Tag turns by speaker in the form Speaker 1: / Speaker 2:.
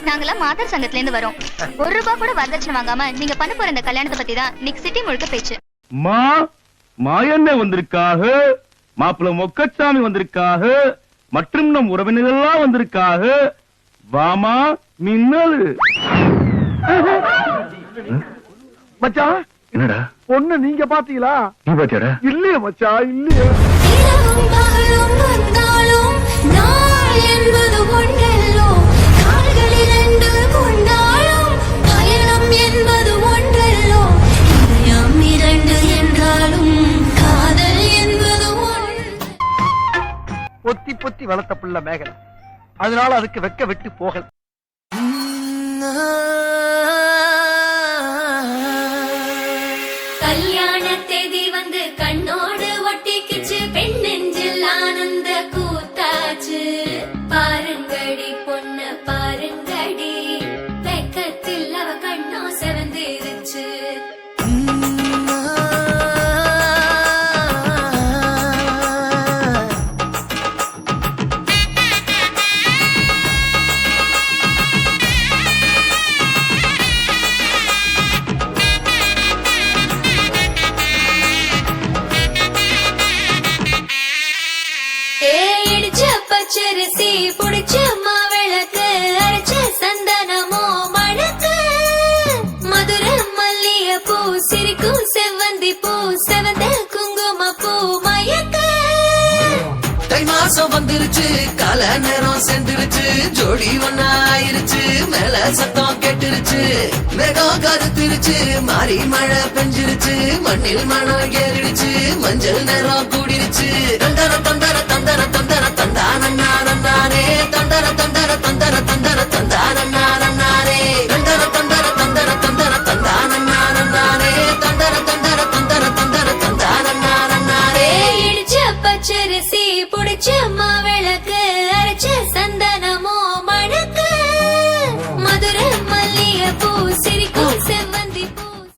Speaker 1: நாங்கெல்லாம் மாதர் சங்கத்துல இருந்து வரோம். ₹1 கூட வரதட்சணை வாங்காம நீங்க பண்ண போற இந்த கல்யாணத்தை பத்தி தான் இன்னைக்கு சிட்டி முழுக்க பேச்சு.
Speaker 2: மாயண்ணே வந்திருக்காக, மாப்பிள்ள மொக்கச்சாமி வந்திருக்காக, மற்றும் நம் உறவினர்கள்லாம் வந்திருக்காக. வாமா மின்னல்.
Speaker 3: மச்சான்
Speaker 2: என்னடா
Speaker 3: பொண்ணு நீங்க பாத்தீங்களா?
Speaker 2: நீ பாத்தியாடா?
Speaker 3: இல்லையே மச்சான், இல்லையே. பொத்தி பொத்தி வளர்த்த புள்ள மேகலை, அதனால அதுக்கு வெக்க விட்டு போகல.
Speaker 4: கல்யாண தேதி வந்து கண்ணோடு ஒட்டிக்கிச்சு, பெண் நெஞ்சில் ஆனந்த கூத்தாச்சு. பாருங்கடி பொண்ண பாருங்கடி, வெக்கத்தில் அவ கண்ணோ செவந்திருச்சு. பச்சரிசி புடிச்ச மாவிளக்கு, அரைச்ச சந்தனமோ மணக்கு. மதுர மல்லிய பூ சிரிக்கும் செவ்வந்தி பூ, செவந்த குங்கும பூ மயக்க.
Speaker 5: தை மாசம் வந்துருச்சு, கால நேரம் சென்றுருச்சு, ஜோடி ஒன்னா ஆயிருச்சு, மேல சத்தம் கேட்டுருச்சு. மேகம் கருத்திருச்சு, மாறி மழை பெஞ்சிருச்சு, மண்ணில் மனம் ஏறிடுச்சு, மஞ்சள் நேரம் கூடிருச்சு. தந்தர தந்தர தந்தர தந்தர தந்தானே, தந்தர தந்தர தந்தர தந்தர